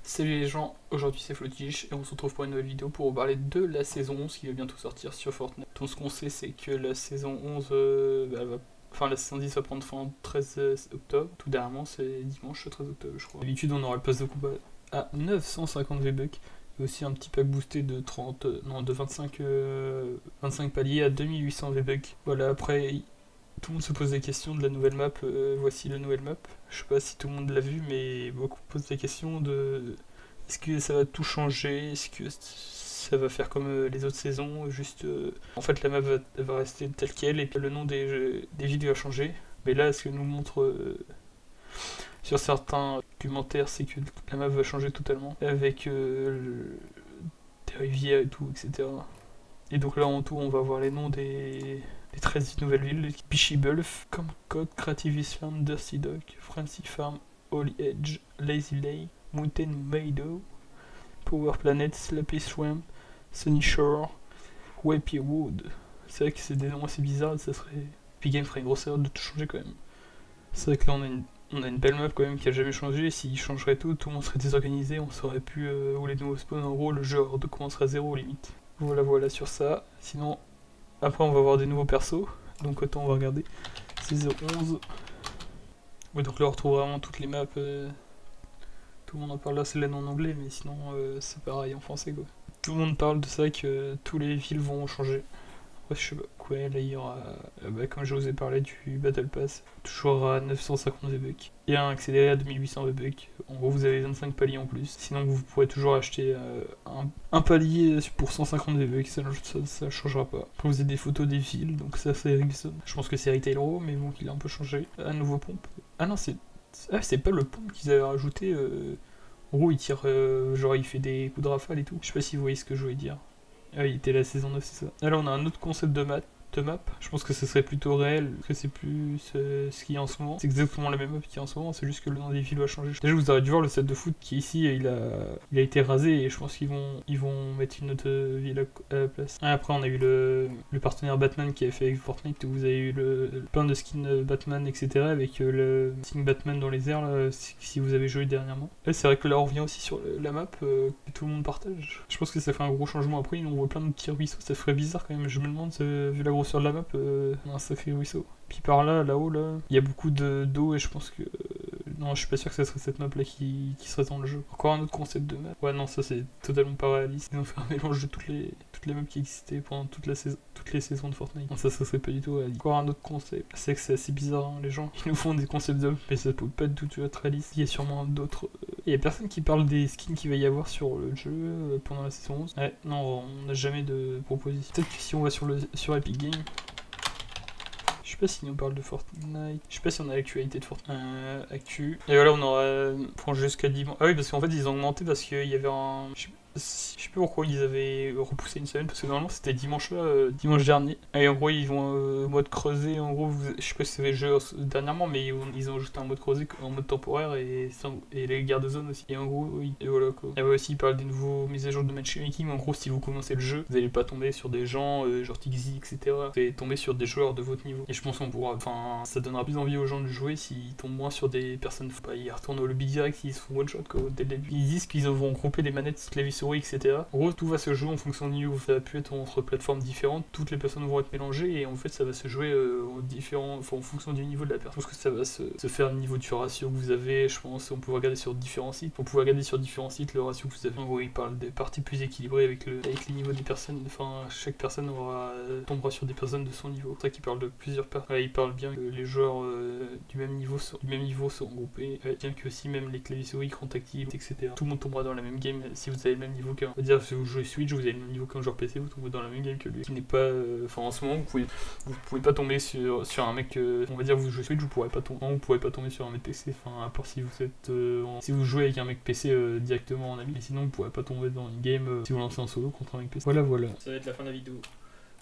Salut les gens, aujourd'hui c'est Flotiche et on se retrouve pour une nouvelle vidéo pour vous parler de la saison 11 qui va bientôt sortir sur Fortnite. Donc ce qu'on sait c'est que la saison 11, la saison 10 va prendre fin le 13 octobre, tout dernièrement c'est dimanche 13 octobre je crois. D'habitude on aura le pass de combat à 950 V-Bucks et aussi un petit pack boosté de 25 paliers à 2800 V-Bucks. Voilà, après tout le monde se pose des questions de la nouvelle map, voici la nouvelle map. Je sais pas si tout le monde l'a vu, mais beaucoup posent la question de est-ce que ça va tout changer, est-ce que ça va faire comme les autres saisons, juste en fait la map va rester telle qu'elle et puis le nom des villes va changer. Mais là ce que nous montre sur certains documentaires c'est que la map va changer totalement avec des rivières et tout, etc. Et donc là en tout on va voir les noms des 13 nouvelles villes: Beachy Bluff, Comcode, Creative Island, Dusty Dock, Francie Farm, Holy Edge, Lazy Lake, Mountain Meadow, Power Planet, Slappy Swamp, Sunny Shore, Wappy Wood. C'est vrai que c'est des noms assez bizarres, ça serait... Epic Games ferait une grosse erreur de tout changer quand même. C'est vrai que là on a une belle map quand même qui a jamais changé. S'il changerait tout le monde serait désorganisé, on saurait plus où les nouveaux spawns, en gros le jeu recommencerait à zéro limite. Voilà sur ça. Sinon après on va avoir des nouveaux persos, donc autant on va regarder. C'est 011. Ouais, donc là on retrouve vraiment toutes les maps. Tout le monde en parle là, c'est là en anglais, mais sinon c'est pareil en français quoi. Tout le monde parle de ça que tous les villes vont changer. Ouais, je sais pas quoi, là il y aura, comme je vous ai parlé du Battle Pass, toujours à 950 V-Bucks. Et un accéléré à 2800 V-Bucks. En gros vous avez 25 paliers en plus. Sinon vous pourrez toujours acheter un palier pour 150 V-Bucks, ça changera pas. Après vous avez des photos des villes, donc ça c'est Ericsson. Je pense que c'est Retail Row, mais bon il a un peu changé. Un nouveau pompe. Ah non c'est pas le pompe qu'ils avaient rajouté. En gros il tire, genre il fait des coups de rafale et tout. Je sais pas si vous voyez ce que je voulais dire. Ah, il était la saison 9, c'est ça. Ah, là, on a un autre concept de map. Je pense que ce serait plutôt réel, que c'est plus ce qu'il y a en ce moment. C'est exactement la même map qu'il y a en ce moment, c'est juste que le nom des villes va changer. Déjà, vous aurez dû voir le set de foot qui ici, il a été rasé et je pense qu'ils vont mettre une autre ville à la place. Ah, après, on a eu le partenaire Batman qui avait fait avec Fortnite, où vous avez eu plein de skins Batman, etc. avec le skin Batman dans les airs, là, si vous avez joué dernièrement. Là, c'est vrai que là, on revient aussi sur la map que tout le monde partage. Je pense que ça fait un gros changement. Après, on voit plein de petits ruisseaux, ça ferait bizarre quand même. Je me demande, vu la grosseur de la map, un sacré ruisseau. Puis par là-haut, il y a beaucoup d'eau et je pense que... non, je suis pas sûr que ça serait cette map là qui serait dans le jeu. Encore un autre concept de map. Ouais, non, ça c'est totalement pas réaliste. Ils ont fait un mélange de toutes les maps qui existaient pendant toutes les saisons de Fortnite. Non, ça serait pas du tout réaliste. Encore un autre concept. C'est que c'est assez bizarre, hein, les gens. Ils nous font des concepts de map, mais ça peut pas du tout être réaliste. Il y a sûrement d'autres... Il y a personne qui parle des skins qu'il va y avoir sur le jeu pendant la saison 11. Ouais, non, on n'a jamais de proposition. Peut-être que si on va sur Epic Games... Je sais pas si on parle de Fortnite. Je sais pas si on a l'actualité de Fortnite. Actu. Et voilà, on aura jusqu'à dimanche. Ah oui, parce qu'en fait, ils ont augmenté parce qu'il y avait un... Je sais pas pourquoi ils avaient repoussé une semaine, parce que normalement c'était dimanche dimanche dernier. Et en gros, ils vont mode creusé. En gros, je sais pas si c'était le jeu dernièrement, mais ils ont ajouté un mode creusé en mode temporaire et les guerres de zone aussi. Et en gros, oui. Et voilà quoi. Et ouais, aussi, ils parlent des nouveaux mises à jour de matchmaking. En gros, si vous commencez le jeu, vous allez pas tomber sur des gens genre Tixi, etc. Vous allez tomber sur des joueurs de votre niveau. Et je pense qu'on pourra. Enfin, ça donnera plus envie aux gens de jouer s'ils tombent moins sur des personnes. Faut pas, ils retournent au lobby direct s'ils se font one shot quoi, dès le début. Ils disent qu'ils vont grouper les manettes clavier souris, etc. En gros, tout va se jouer en fonction du niveau. Ça va pu être entre plateformes différentes, toutes les personnes vont être mélangées et en fait, ça va se jouer en fonction du niveau de la personne. Je pense que ça va se faire au niveau du ratio que vous avez. Je pense on peut regarder sur différents sites. On peut regarder sur différents sites le ratio que vous avez. En gros, ils parlent des parties plus équilibrées avec les niveaux des personnes. Enfin, chaque personne tombera sur des personnes de son niveau. C'est ça qu'ils parlent de plusieurs personnes. Ils parlent bien que les joueurs du même niveau seront groupés. Bien que aussi même les claviers souris contactibles, etc. Tout le monde tombera dans la même game si vous avez le même niveau qu'un. On va dire si vous jouez Switch, vous avez le même niveau qu'un joueur PC, vous tombez dans la même game que lui. Qui n'est pas. Enfin, en ce moment, vous pouvez pas tomber sur un mec. On va dire vous jouez Switch, vous pourrez pas tomber sur un mec PC. Enfin, à part si vous êtes. Si vous jouez avec un mec PC directement en ami. Mais sinon, vous pourrez pas tomber dans une game si vous lancez en solo contre un mec PC. Voilà. Ça va être la fin de la vidéo.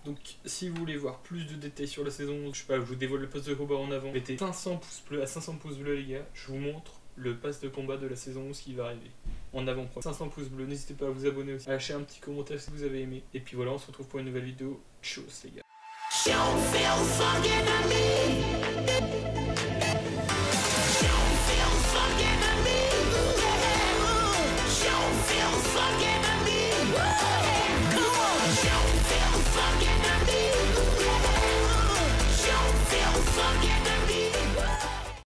Donc, si vous voulez voir plus de détails sur la saison, je sais pas, je vous dévoile le post de combat en avant. Mettez 500 pouces bleus à 500 pouces bleus, les gars. Je vous montre le pass de combat de la saison 11 qui va arriver. En avant-première. 500 pouces bleus, n'hésitez pas à vous abonner aussi, à lâcher un petit commentaire si vous avez aimé. Et puis voilà, on se retrouve pour une nouvelle vidéo. Tchuss les gars. fucking to me. Come on, show feel fucking to me. Show feel fucking